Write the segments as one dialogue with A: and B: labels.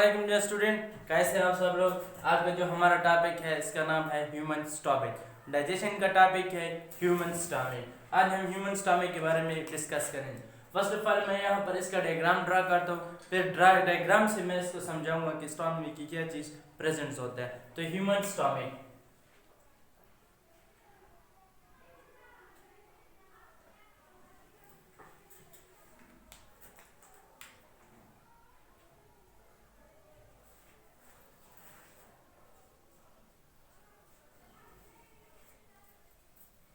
A: अस्सलामुअलैकुम dear student, कैसे हैं आप सब लोग। आज का जो हमारा टॉपिक है इसका नाम है ह्यूमन स्टॉमिक। डाइजेशन का टॉपिक है ह्यूमन स्टॉमिक। आज हम ह्यूमन स्टॉमिक के बारे में डिस्कस करेंगे। फर्स्ट ऑफ ऑल मैं यहाँ पर इसका डायग्राम ड्रा करता हूँ, फिर डायग्राम से मैं इसको समझाऊंगा कि स्टॉमिक की क्या चीज़ प्रेजेंट होता है। तो ह्यूमन स्टॉमिक,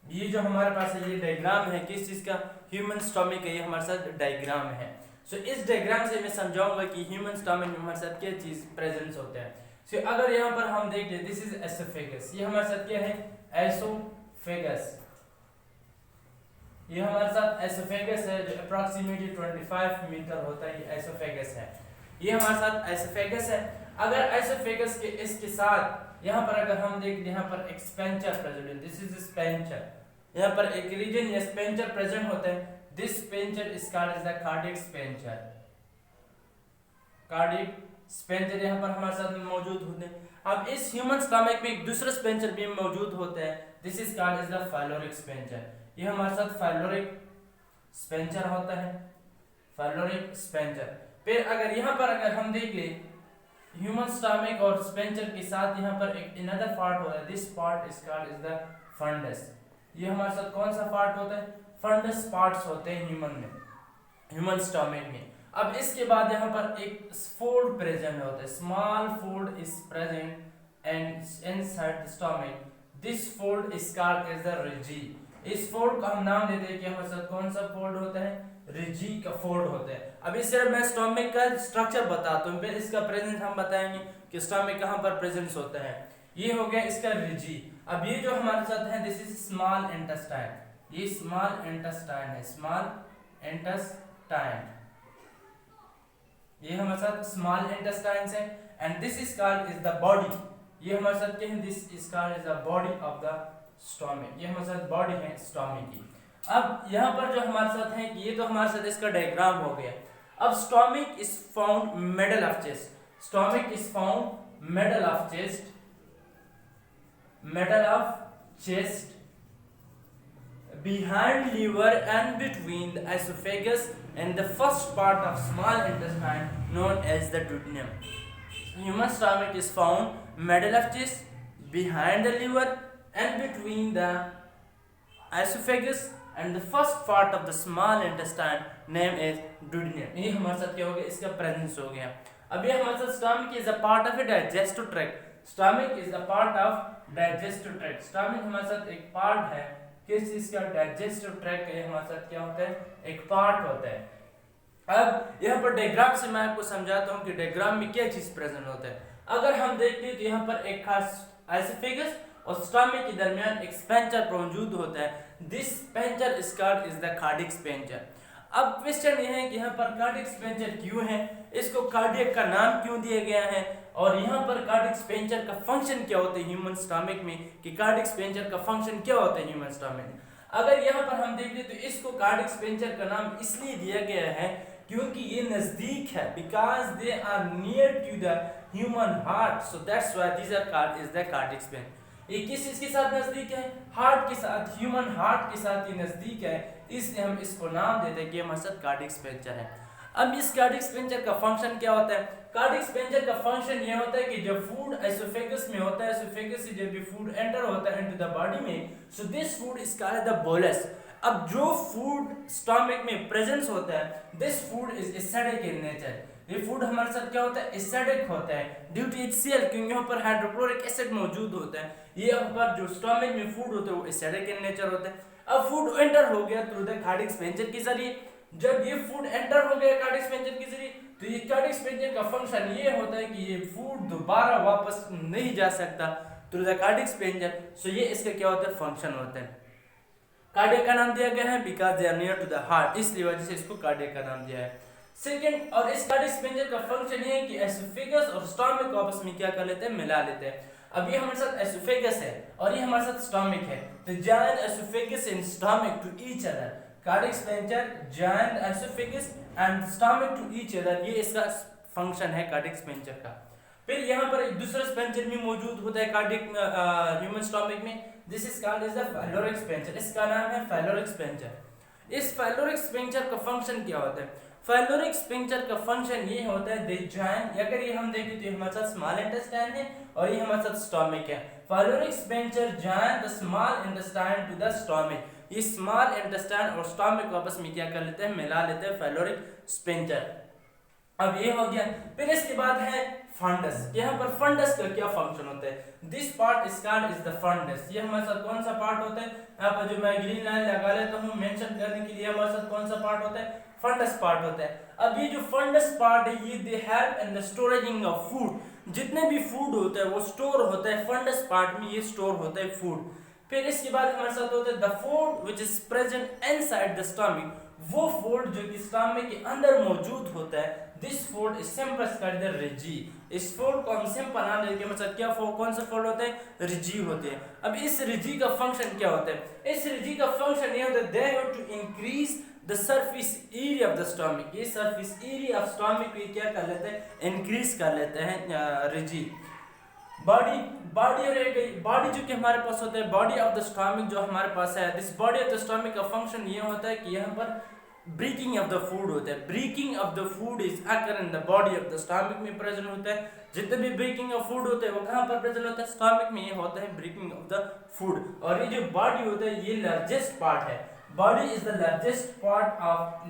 A: ये जो हमारे पास है ये डायग्राम है किस चीज़ का, ह्यूमन स्टॉमिक है। ये हमारे साथ डायग्राम है। सो इस डायग्राम से मैं समझाऊंगा कि ह्यूमन स्टॉमिक में हमारे साथ क्या चीज़ प्रेजेंस होता है। सो अगर यहाँ पर हम देख ले, दिस इज एसोफेगस। ये हमारे साथ क्या है, एसोफेगस। ये हमारे साथ एसोफेगस है जो अप्रॉक्सीमेटली 25 मीटर होता है। ये एसोफेगस है, ये हमारे साथ एसोफेगस है। अगर एसोफेगस के इसके साथ यहाँ पर अगर हम देख, यहाँ पर एक स्पेंचर प्रेजेंट है, दिस इज स्पेंचर। यहाँ पर एक रीजन या स्पेंचर प्रेजेंट होता है। This sphincter is called as the cardiac sphincter. Cardiac sphincter यहाँ पर हमारे साथ मौजूद होते हैं। अब इस ह्यूमन स्टमक में एक दूसरा स्पेंचर भी मौजूद होता है, this is called as the pyloric sphincter. ये हमारे साथ फाइलोरिक स्पेंचर होता है, फाइलोरिक स्पेंचर। फिर अगर यहाँ पर अगर हम देख ले, ह्यूमन स्टमक और स्पेंचर के साथ यहाँ पर एक अनदर पार्ट होता है, this part is called as the fundus. ये हमारे साथ कौन सा पार्ट होता है, फंडस पार्ट्स होते हैं ह्यूमन में, ह्यूमन स्टमक में। अब इसके बाद यहाँ पर एक फोल्ड प्रेजेंट होता है, small fold is present and inside the stomach. This fold is called as the rugae. इस फोल्ड का हम नाम देते हैं कि हमारे साथ कौन सा फोल्ड होता है, रिजी का फोल्ड होता है। अब इस तरह मैं स्टमक का स्ट्रक्चर बताता हूँ, फिर इसका प्रेजेंस हम बताएंगे कि स्टमक कहाँ पर प्रेजेंस होता है। ये हो गया इसका रिजी। अब ये जो हमारे साथ है, दिस इज स्मॉल इंटेस्टाइन। ये स्मॉल इंटेस्टाइन है, स्मॉल इंटेस्टाइन। ये हमारे साथ स्मॉल इंटेस्टाइन है and this is called is the body. ये हमारे साथ क्या है, this is called is the body of the stomach. ये हमारे साथ बॉडी है स्टमक की। अब यहाँ पर जो हमारे साथ है, ये तो हमारे साथ इसका डायग्राम हो गया। अब stomach is found middle of chest. Stomach is found middle of chest, middle of chest, behind liver and between the esophagus and the first part of small intestine known as the duodenum. Human stomach is found middle of chest, behind the liver and between the esophagus and the first part of the small intestine named as duodenum. ये हमारे साथ क्या हो गया, इसका presence हो गया। अब ये हमारे साथ stomach is a part of a digestive tract. Stomach is a part of digestive tract. Stomach हमारे साथ एक पार्ट है, किस चीज का, digestive tract। ये हमारे साथ क्या होता है, एक पार्ट होता है। अब यहाँ पर डायग्राम से मैं आपको समझाता हूँ कि डायग्राम में क्या चीज प्रेजेंट होता है। अगर हम देखते तो यहाँ पर एक खास एसोफेगस और स्टमक के दरमियान एक स्पेंचर मौजूद होता है। This sphincter is called is the cardiac sphincter. अब क्वेश्चन ये है कि यहाँ पर कार्डियक स्पेंचर क्यों है, इसको कार्डियक का नाम क्यों दिया गया है, और यहाँ पर कार्डियक स्पेंचर का फंक्शन क्या होता है ह्यूमन स्टमक में, कि कार्डियक स्पेंचर का फंक्शन क्या होता है ह्यूमन स्टमक में। अगर यहाँ पर हम देख ले तो इसको कार्डियक स्पेंचर का नाम इसलिए दिया गया है क्योंकि ये नजदीक है, because they are near to the human heart, so that's why this are called is the cardiac sphincter. ये किस चीज के साथ नजदीक है, हार्ट के साथ, ह्यूमन हार्ट के साथ ये नजदीक है, इसलिए हम इसको नाम देते हैं कि हमारे साथ कार्डियक स्पेंचर है। अब इस कार्डियक स्पेंचर का फंक्शन क्या होता है, कार्डियक स्पेंचर का फंक्शन ये होता है कि जब फूड एसोफेगस में होता है, एसोफेगस से जब भी फूड एंटर होता है इनटू द बॉडी में, so this food is called the bolus. अब जो फूड स्टमक में प्रेजेंस होता है, this food is acidic in nature. ये फूड हमारे साथ क्या होता है, एसिडिक होता है ड्यू टू HCl, क्योंकि यहाँ पर हाइड्रोक्लोरिक एसिड मौजूद होता है। ये यहाँ पर जो स्टमक में फूड होता है वो एसिडिक इन नेचर होता है। अब फूड एंटर हो गया थ्रू द कार्डियक स्पेंचर के जरिए। जब ये फूड एंटर हो गया कार्डियक स्पेंचर के जरिए, तो ये कार्डियक स्पेंचर का फंक्शन ये होता है कि ये फूड दोबारा वापस नहीं जा सकता थ्रू द कार्डियक स्पेंचर। सो ये इसका क्या होता है, फंक्शन होता है। कार्डियक का नाम दिया गया है because they are near to the heart, इसलिए वजह से इसको कार्डियक का नाम दिया है। सेकंड, और इस कार्डियक स्पेंचर का फंक्शन ये है कि एसोफेगस और स्टमक को आपस में क्या कर लेते हैं, मिला लेते हैं। अब ये हमारे साथ एसोफेगस है और ये हमारे साथ स्टमक है, तो join oesophagus and stomach to each other. Cardiac sphincter join oesophagus and stomach to each other, ये इसका फंक्शन है कार्डियक स्पेंचर का। फिर यहाँ पर एक दूसरा स्पेंचर भी मौजूद होता है कार्डियक ह्यूमन स्टोमक में, this is called as the pyloric sphincter, इसका नाम है फाइलोरिक स्पेंचर। इस फाइलोरिक स्पेंचर का फंक्शन क्या होता है? फाइलोरिक स्पेंचर का फंक्शन ये होता है दे जॉइन, अगर ये हम देखें तो ये हमारे साथ स्मॉल इंटेस्टाइन है और ये हमारे साथ स्टोमक है। Pyloric sphincter join the small intestine to the stomach, ये स्मॉल इंटेस्टाइन और स्टोमक को आपस में क्या कर लेते हैं, मिला लेते हैं, फाइलोरिक स्पेंचर। अब ये हो गया। फिर इसके बाद है फंडस। यहाँ पर फंडस का क्या फंक्शन होता है? This part is called is the fundus. ये हमारे साथ कौन सा पार्ट होता है? यहाँ पर जो मैं ग्रीन लाइन लगा लेता हूँ मेंशन करने के लिए, हमारे साथ कौन सा पार्ट होता है? फंडस पार्ट होता है। अब ये जो फंडस पार्ट है ये they help in the storaging of food, जितने भी फूड होता है वो स्टोर होता है फंडस पार्ट में, ये स्टोर होता है फूड। फिर इसके बाद हमारे साथ होता है the food which is present inside the stomach, वो फूड जो कि स्टमक के अंदर मौजूद होता है, this food is simple called the rugae. इस फूड को हम सिंपल नाम देके मतलब क्या फूड, कौन सा फूड होता है? रिजी होते हैं। अब इस रिजी का फंक्शन क्या होता है? इस रिजी का फंक्शन ये होता है they have to increase the surface area of the stomach, ये सरफेस एरिया ऑफ स्टमक को क्या कर लेते हैं? इंक्रीज कर लेते हैं रिजी। बॉडी बॉडी जो कि हमारे पास होता है, बॉडी ऑफ द स्टमक जो हमारे पास है, this body of the stomach का फंक्शन ये होता है कि यहाँ पर ब्रेकिंग ऑफ द फूड होता है। Breaking of the food is occur in the body of the stomach में प्रेजेंट होता है। जितने भी ब्रेकिंग ऑफ फूड होते हैं वो कहाँ पर प्रेजेंट होता है? स्टमक में। ये होता है ब्रेकिंग ऑफ द फूड। और ये जो बॉडी होता है ये लार्जेस्ट पार्ट है। Body is the largest part of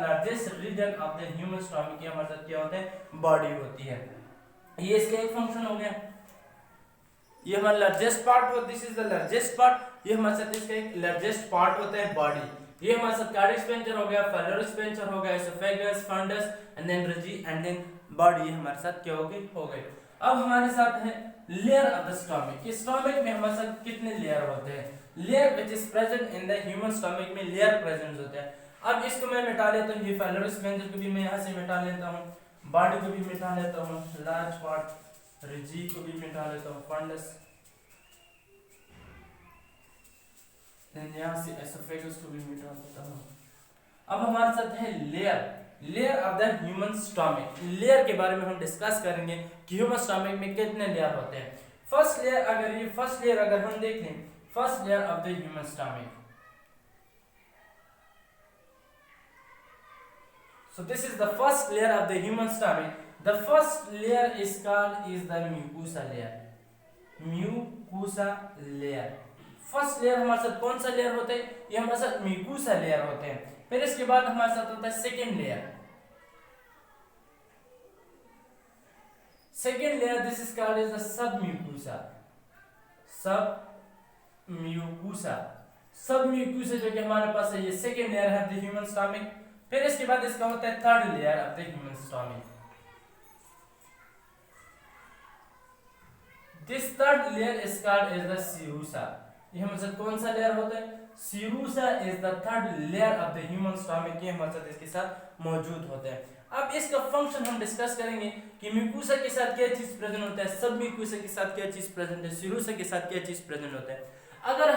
A: largest region of the human stomach. ये हमारे साथ क्या होता है? बॉडी होती है। ये इसका एक फंक्शन हो गया। ये हमारा लार्जेस्ट पार्ट हो, this is the largest part, ये हमारे साथ इसका एक लार्जेस्ट पार्ट होता है बॉडी। ये हमारे साथ कार्डियक स्पेंचर हो गया, फाइलोरिक स्पेंचर हो गया, oesophagus, fundus and then rugae and then body हमारे साथ क्या हो गई। अब हमारे साथ है लेयर ऑफ द स्टमक। इस स्टमक में हमारे साथ कितने लेयर होते हैं? Layer which is present in the human stomach में लेयर प्रेजेंट होते हैं। अब इसको मैं मिटा लेता हूँ, ये फाइलोरिक स्पेंचर को भी मैं यहाँ से मिटा लेता हूँ, बॉडी को भी मिटा लेता हूँ, लार्ज पार्ट रिजी को भी मिटा लेता हूँ, फंडस, यहाँ से एसोफेगस को भी मिटा देता हूँ। अब हमारे साथ है layer of the human stomach. Layer के बारे में हम डिस्कस करेंगे कि ह्यूमन स्टमक में कितने लेयर होते हैं। फर्स्ट लेयर अगर हम देख लें, first layer of the human stomach, so this is the first layer of the human stomach. The first layer is the mucosa layer. Mucosa layer. First layer हमारे साथ कौन सा लेयर होता है? ये हमारे साथ म्यूकोसा लेयर होते हैं। फिर इसके बाद हमारे साथ होता है second layer. Second layer this is called as the submucosa जो कि हमारे पास है, ये सेकेंड लेयर है द ह्यूमन स्टमक। फिर इसके बाद इसका होता है third layer of the human stomach. This third layer is called as the serosa. ये हमारे साथ कौन सा लेयर होता है? Serosa is the third layer of the human stomach, ये हमारे साथ इसके साथ मौजूद होते हैं। अब इसका फंक्शन हम डिस्कस करेंगे कि म्यूकोसा के साथ क्या चीज प्रेजेंट होता है, सब म्यूकोसा के साथ क्या चीज प्रेजेंट है, सीरूसा के साथ क्या चीज प्रेजेंट होता है। अगर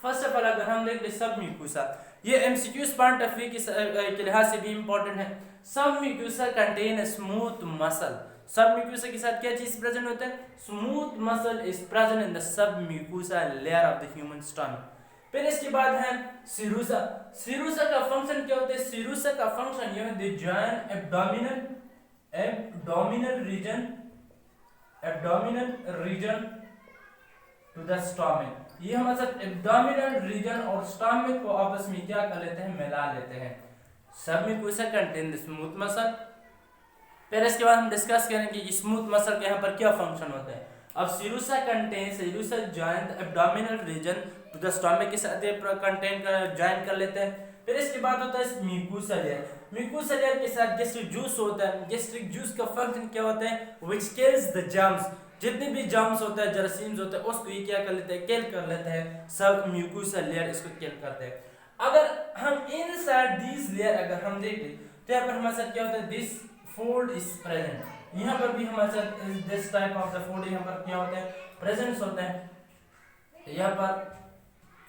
A: फर्स्ट ऑफ ऑल अगर हम देख ले सब म्यूकोसा, ये एमसीक्यूज पॉइंट ऑफ व्यू के लिहाज से भी इंपॉर्टेंट है। सब म्यूकोसा कंटेन स्मूथ मसल। सब म्यूकोसा के साथ क्या चीज प्रेजेंट होता है? Smooth muscle is present in the sub mucosa layer of the human stomach. फिर इसके बाद है सीरूसा। सीरूसा का फंक्शन क्या होता है? सीरूसा का फंक्शन ये है join abdominal region to the stomach. ये हमारे साथ एब्डोमिनल रीजन और स्टमक को आपस में क्या कर लेते हैं? मिला लेते हैं। सब mucosa contain the smooth muscle. फिर इसके बाद हम डिस्कस करेंगे कि स्मूथ मसल के यहाँ पर क्या फंक्शन होता है। अब serosa join the abdominal region to the stomach के साथ कंटेन कर जॉइन कर लेते हैं। फिर इसके बाद होता है म्यूकोसा लेयर। म्यूकोसा लेयर के साथ गैस्ट्रिक जूस होता है। गैस्ट्रिक जूस का फंक्शन क्या होता है? Which kills the germs. जितने भी जर्म्स होता है, जरासीम्स होते हैं, उसको ये क्या कर लेते हैं? किल कर लेते हैं। सब म्यूकोसा लेयर इसको किल करते हैं। अगर हम इनसाइड दिस लेयर अगर हम देखें तो यहाँ पर हमारे साथ क्या होता है? This fold is present. यहाँ पर भी हमारे साथ this type of the fold यहाँ पर क्या होता है? प्रेजेंस होता है। यहाँ पर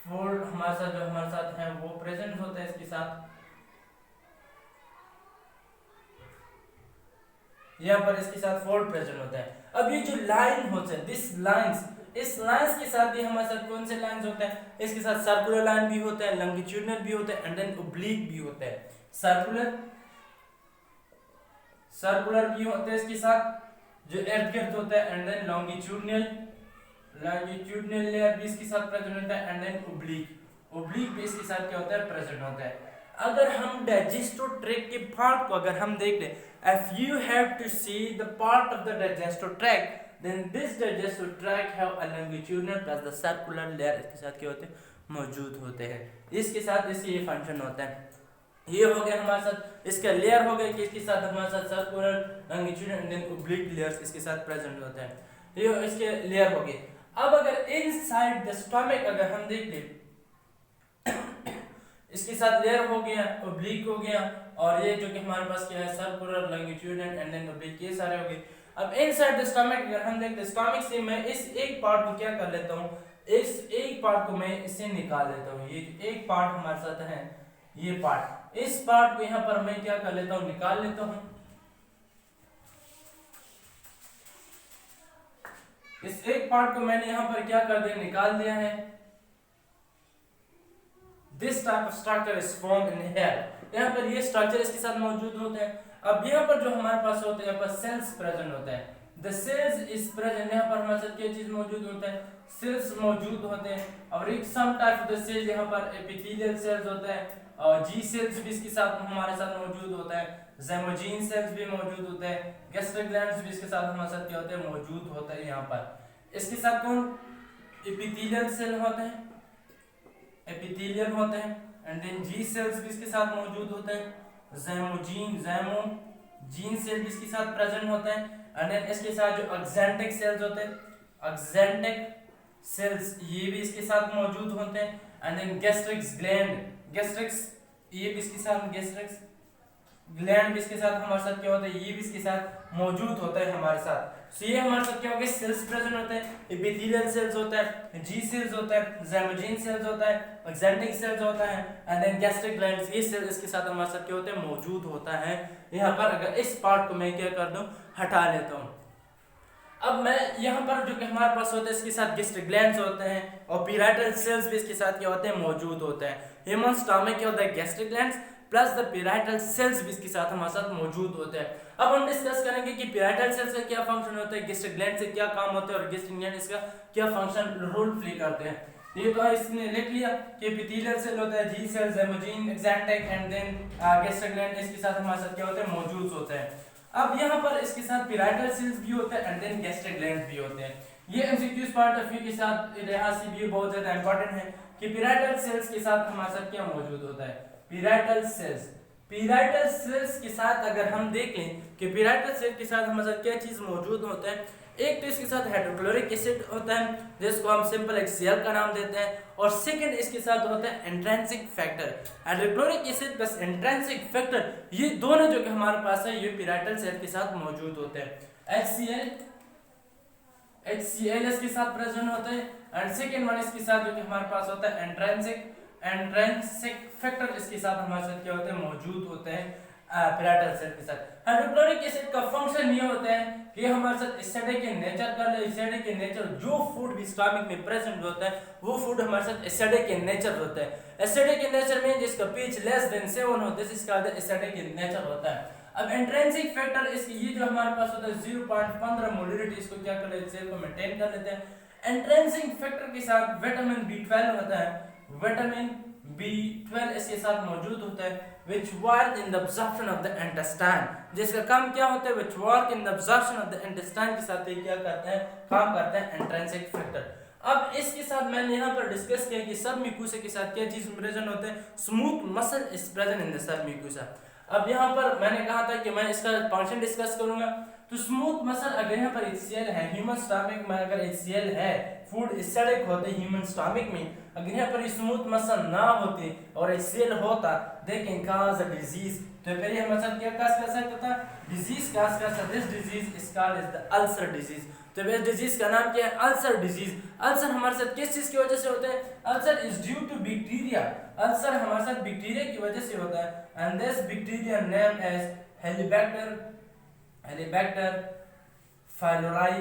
A: फोल्ड हमारे साथ जो हमारे साथ है वो प्रेजेंट होता है इसके साथ। यहाँ पर इसके साथ फोल्ड प्रेजेंट होता है। अब ये जो लाइन होता है, दिस लाइंस, इस लाइंस के साथ भी हमारे साथ कौन से लाइंस होते हैं, इसके साथ सर्कुलर लाइन भी होता है, लॉन्गिट्यूडिनल भी होता है एंड देन ओब्लिक भी होता है। सर्कुलर भी होते हैं इसके साथ जो इर्द गिर्द होता है एंड देन लॉन्गिट्यूडिनल लेयर भी इसके साथ प्रेजेंट होता है एंड देन ओब्लिक भी इसके साथ क्या होता है, प्रेजेंट होता है। अगर हम डाइजेस्टिव ट्रैक्ट के पार्ट को अगर हम देख लें, if you have to see the part of the digestive tract, then this digestive tract have a longitudinal plus the circular layer इसके साथ क्या होते हैं, मौजूद होते हैं। इसके साथ इसके ये फंक्शन होता है। ये हो गया हमारे साथ इसका लेयर हो गया कि इसके साथ हमारे साथ circular, longitudinal and then oblique layers इसके साथ प्रेजेंट होते हैं। ये इसके लेयर हो गए। अब अगर इनसाइड द स्टमक अगर हम देख लें, इसके साथ लेयर हो गया, ओब्लिक हो गया, और ये जो कि हमारे पास क्या है, circular, longitudinal and then oblique, ये सारे हो गए। अब इनसाइड द स्टमक अगर हम देखते हैं, स्टमक से मैं इस एक पार्ट को क्या कर लेता हूँ, इस एक पार्ट को मैं इससे निकाल लेता हूँ। ये एक पार्ट हमारे साथ है, ये पार्ट, इस पार्ट को यहाँ पर मैं क्या कर लेता हूँ, निकाल लेता हूँ। इस एक पार्ट को मैंने यहाँ पर क्या कर दिया, निकाल दिया है। This type of structure is formed in hair. यहाँ पर ये स्ट्रक्चर इसके साथ मौजूद होते हैं। अब यहाँ पर जो हमारे पास होते हैं, यहाँ पर सेल्स प्रेजेंट होते हैं। The cells is present, यहाँ पर हमारे साथ क्या चीज मौजूद होता है, सेल्स मौजूद होते हैं। और एक some type of the cell यहाँ पर एपिथेलियल सेल्स होता है, और जी सेल्स भी इसके साथ हमारे साथ मौजूद होता है, ज़ाइमोजीन सेल्स भी मौजूद होते हैं, गैस्ट्रिक ग्लैंड्स भी इसके साथ हमारे साथ क्या होते हैं, मौजूद होता है। यहाँ पर इसके साथ कौन, एपिथेलियल सेल होते हैं, एपिथेलियल होते हैं एंड देन जी सेल्स भी इसके साथ मौजूद होते हैं, ज़ाइमोजीन सेल भी इसके साथ प्रेजेंट होते हैं एंड देन इसके साथ जो एक्जेंटिक सेल्स होते हैं, एक्जेंटिक सेल्स ये भी इसके साथ मौजूद होते हैं एंड देन गैस्ट्रिक्स ग्लैंड, गैस्ट्रिक्स ये भी इसके साथ, गैस्ट्रिक्स ग्लैंड भी इसके साथ हमारे साथ क्या होता है, ये भी इसके साथ मौजूद होता है हमारे साथ। सो ये हमारे साथ क्या हो गया, सेल्स प्रेजेंट होते हैं, एपिथेलियल सेल्स होता है, जी सेल्स होता है, ज़ाइमोजीन सेल्स होता है, एक्जेंटिक सेल्स होता है एंड देन गैस्ट्रिक ग्लैंड्स, ये सेल्स इसके साथ हमारे साथ क्या होते हैं, मौजूद होता है। यहाँ पर अगर इस पार्ट को मैं क्या कर दूं, हटा लेता हूँ। अब मैं यहाँ पर जो कि हमारे पास होता है, इसके साथ गैस्ट्रिक ग्लैंड्स होते हैं और पेराइटल सेल्स भी इसके साथ क्या होते हैं, मौजूद होते हैं। ह्यूमन स्टमक क्या होता है, gastric glands plus the parietal cells भी इसके साथ हमारे साथ मौजूद होते हैं। अब हम डिस्कस करेंगे कि पेराइटल सेल्स का क्या फंक्शन होता है, गैस्ट्रिक ग्लैंड से क्या काम होता है और गैस्ट्रिक ग्लैंड इसका क्या फंक्शन रोल प्ले करते हैं। ये तो इसने लिख लिया कि एपिथेलियल सेल होता है, G cell, zymogen, oxyntic and then gastric gland इसके साथ हमारे साथ क्या होते हैं, मौजूद होते हैं। अब यहाँ पर इसके साथ पेराइटल सेल्स भी होते हैं एंड देन गैस्ट्रिक ग्लैंड भी होते हैं। ये एमसीक्यूज पॉइंट ऑफ व्यू के साथ लिहाज से भी बहुत ज्यादा इंपॉर्टेंट है कि पेराइटल सेल्स के साथ हमारे साथ क्या मौजूद होता है, पेराइटल सेल्स। पेराइटल सेल्स के साथ अगर हम देख लें कि पेराइटल सेल के साथ हमारे साथ क्या चीज मौजूद होता है, एक तो इसके साथ हाइड्रोक्लोरिक एसिड होता है जिसको हम सिंपल HCl का नाम देते हैं, और सेकंड इसके साथ होता है intrinsic factor. Hydrochloric acid plus intrinsic factor ये दोनों जो कि हमारे पास है ये पेराइटल सेल के साथ मौजूद होते हैं। HCl इसके साथ प्रेजेंट होता है एंड सेकंड वन इसके साथ जो कि हमारे पास होता है इंट्रिंसिक फैक्टर इसके साथ हमारे साथ क्या होते हैं, मौजूद होते हैं पेराइटल सेल के साथ। हाइड्रोक्लोरिक एसिड का फंक्शन ये होता है कि हमारे साथ एसिडिक के नेचर का, एसिडिक के नेचर जो फूड भी स्टमक में प्रेजेंट होता है वो फूड हमारे साथ एसिडिक के नेचर होता है। एसिडिक के नेचर में जिसका pH लेस देन 7 होता है इसका एसिडिक के नेचर होता है। अब इंट्रिंसिक फैक्टर इसकी ये जो हमारे पास होता है 0.15 मोलरिटी, इसको क्या कर लेते हैं, सेल को मेंटेन कर लेते हैं। इंट्रिंसिक फैक्टर के साथ विटामिन B12 होता है, विटामिन B12 इसके साथ मौजूद होता है which work in the absorption of the intestine, जिसका काम क्या होता है, which work in the absorption of the intestine के साथ ये क्या करते हैं, काम करते हैं इंट्रिंसिक फैक्टर। अब इसके साथ मैंने यहाँ पर डिस्कस किया कि सब म्यूकोसा के साथ क्या चीज प्रेजेंट होते हैं, smooth muscle is present in the sub mucosa. अब यहाँ पर मैंने कहा था कि मैं इसका फंक्शन डिस्कस करूंगा, तो स्मूथ मसल अगर यहाँ पर HCl है, ह्यूमन स्टमक में अगर HCl है, फूड एसिडिक होते ह्यूमन स्टमक में, अगर यहाँ पर स्मूथ मसल ना होते और HCl होता they can cause a disease, तो फिर ये हमारे साथ क्या काज कर सकता था, डिजीज काज कर सकता। This disease is called as the ulcer disease. तो इस डिजीज का नाम क्या है, अल्सर डिजीज। अल्सर हमारे साथ किस चीज की वजह से होता है, ulcer is due to bacteria. Ulcer हमारे साथ बैक्टीरिया की वजह से होता है and this bacteria name as helicobacter helibacter pylori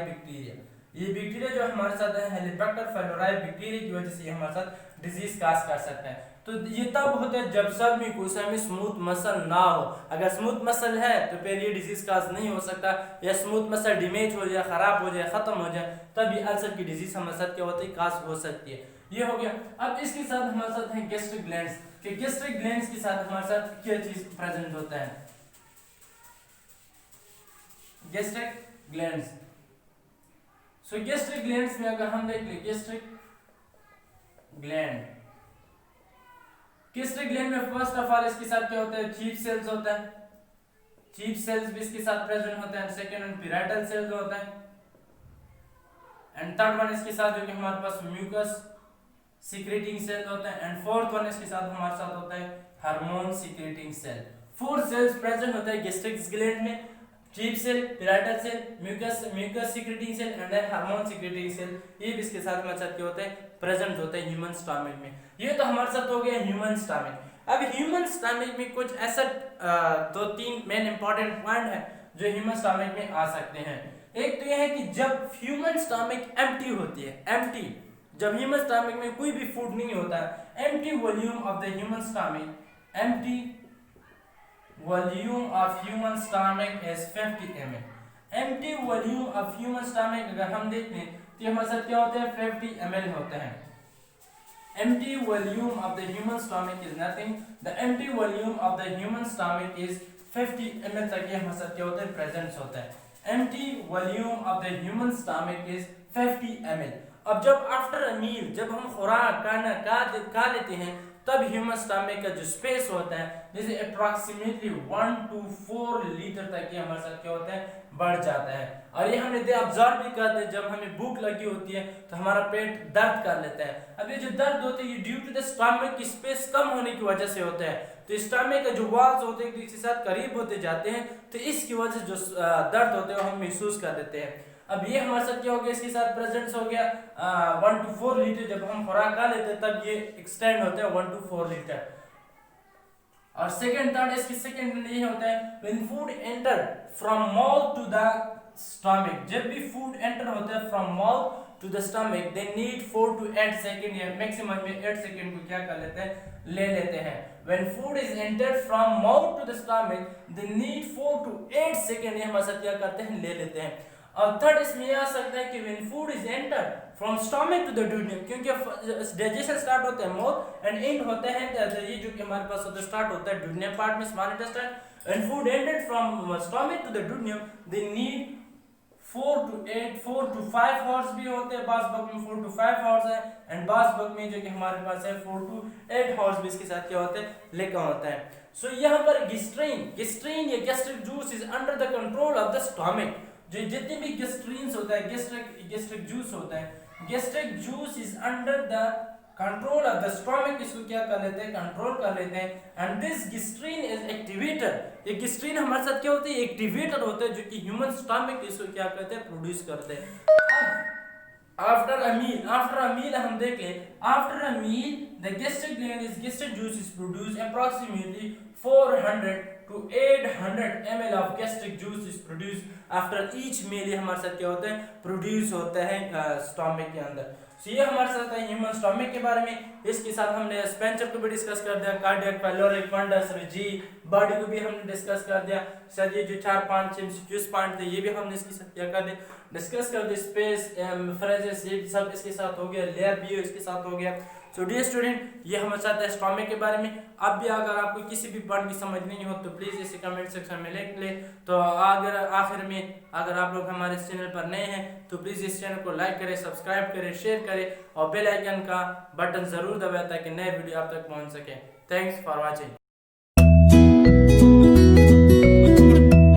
A: bacteria. ये बैक्टीरिया जो हमारे साथ है हेलिबैक्टर फाइलोराई बैक्टीरिया की वजह से ये हमारे साथ डिजीज काज कर सकते हैं। तो ये तब होता है जब सब म्यूकोसा में स्मूथ मसल ना हो। अगर स्मूथ मसल है तो फिर ये डिजीज काज नहीं हो सकता, या स्मूथ मसल डैमेज हो जाए, खराब हो जाए, खत्म हो जाए, तब ये अल्सर की डिजीज हमारे साथ क्या होती है, काज हो सकती है। ये हो गया। अब इसके साथ हमारे साथ है गैस्ट्रिक ग्लैंड्स, कि गैस्ट्रिक ग्लैंड्स के साथ हमारे साथ क्या चीज प्रेजेंट होता है, गैस्ट्रिक ग्लैंड्स। सो गैस्ट्रिक ग्लैंड्स में अगर हम देख ले गैस्ट्रिक ग्लैंड में फर्स्ट ऑफ ऑल इसके साथ क्या होता है, चीफ सेल्स होता है, चीफ सेल्स भी इसके साथ प्रेजेंट होता है। सेकंड वन पैराइटल सेल्स होता है, एंड थर्ड वन इसके साथ जो कि हमारे पास म्यूकस सीक्रेटिंग सेल होता है, एंड फोर्थ वन इसके साथ हमारे साथ होता है hormone secreting cell. Four cells present होता है गैस्ट्रिक ग्लैंड में, chief cell, parietal cell, mucus secreting cell and then hormone secreting cell. ये भी इसके साथ हमारे साथ क्या होता है, प्रेजेंट होता है ह्यूमन स्टमक में। ये तो हमारे साथ हो गया ह्यूमन स्टमक। अब ह्यूमन स्टमक में कुछ ऐसा दो तीन मेन इंपॉर्टेंट पॉइंट है जो ह्यूमन स्टमक में आ सकते हैं। एक तो यह है कि जब ह्यूमन स्टमक एम्प्टी होती है, एम्प्टी, जब ह्यूमन स्टमक में कोई भी फूड नहीं होता, empty volume of the human stomach, empty volume of human stomach is 50 ml। Empty volume of human stomach अगर हम देखें तो हमारे साथ क्या होता है, 50 ml होता है। empty volume of the human stomach is nothing, the empty volume of the human stomach is 50 ml तक ये हमारे साथ क्या होता है, प्रेजेंस होता है। empty volume of the human stomach is 50 ml। अब जब आफ्टर अ मील, जब हम खुराक खाना खा लेते हैं, तब ह्यूमन स्टमक का जो स्पेस होता है जैसे अप्रॉक्सीमेटली 1 to 4 लीटर तक ये हमारे साथ क्या होता है, बढ़ जाता है। और ये हमने ऑब्जर्व भी करते हैं, जब हमें भूख लगी होती है तो हमारा पेट दर्द कर लेता है। अब ये जो दर्द होते हैं ये ड्यू टू द स्टमक की स्पेस कम होने की वजह से होता है। तो स्टमक का जो वॉल्स होते हैं एक साथ करीब होते जाते हैं, तो इसकी वजह से जो दर्द होते हैं वो हम महसूस कर लेते हैं। अब ये हमारे साथ क्या हो गया, इसके साथ प्रेजेंस हो गया 1 to 4 लीटर। जब हम खुराक खा लेते हैं तब ये एक्सटेंड होता है 1 to 4 लीटर। और सेकंड थर्ड इसकी सेकंड ये होता है when food enter from mouth to the stomach, जब भी फूड एंटर होता है from mouth to the stomach they need 4 to 8 second, या मैक्सिमम में 8 सेकंड को क्या कर लेते हैं, ले लेते हैं। When food is entered from mouth to the stomach, they need 4 to 8 second, ये हमारे साथ क्या करते हैं, ले लेते हैं। और थर्ड इसमें ये आ सकता है कि when food is entered from stomach to the duodenum, क्योंकि डाइजेशन स्टार्ट होता है माउथ एंड एंड होता है ये जो कि हमारे पास होता है, स्टार्ट होता है duodenum पार्ट में, small intestine. When food entered from stomach to the duodenum, they need 4 to 5 hours भी होते हैं, बास बग में 4 to 5 hours है, एंड बास बग में जो कि हमारे पास है 4 to 8 hours भी इसके साथ क्या होता है, लिखा होता है। सो यहाँ पर गैस्ट्रीन या gastric juice is under the control of the stomach. जो जितने भी गैस्ट्रीन्स होता है, गैस्ट्रिक जूस होता है, gastric juice is under the control of the stomach, इसको क्या कर लेते हैं, कंट्रोल कर लेते हैं। And this gastrin is activator, ये गैस्ट्रीन हमारे साथ क्या होता है, एक्टिवेटर होता है जो कि ह्यूमन स्टमक इसको क्या करते हैं, प्रोड्यूस करते हैं। आफ्टर अ मील हम देखें, after a meal the gastric juice is produce approximately 400 to 800 ml of gastric juice is produced after each meal। ये हमारे साथ क्या होता है, प्रोड्यूस होता है स्टमक के अंदर। तो ये हमारे साथ है ह्यूमन स्टमक के बारे में। इसके साथ हमने स्पेंचर को भी डिस्कस कर दिया, cardiac, pyloric, funds, Riji, body को भी हमने डिस्कस कर दिया। सर ये जो 4-5 MCQs पॉइंट थे ये भी हमने इसके साथ क्या कर दिया, डिस्कस कर दिया। स्पेस, फ्रेजेस, ये सब इसके साथ हो गया, लेयर भी इसके साथ हो गया। सो डियर स्टूडेंट, ये हमारे साथ है स्टमक के बारे में। अब भी अगर आपको किसी भी पॉइंट की समझ नहीं हो तो प्लीज़ इसे कमेंट सेक्शन में लिख ले। तो अगर आखिर में अगर आप लोग हमारे इस चैनल पर नए हैं तो प्लीज़ इस चैनल को लाइक करें, सब्सक्राइब करें, शेयर करें और बेल आइकन का बटन ज़रूर दबाएं ताकि नए वीडियो आप तक पहुंच सके। Thanks for watching.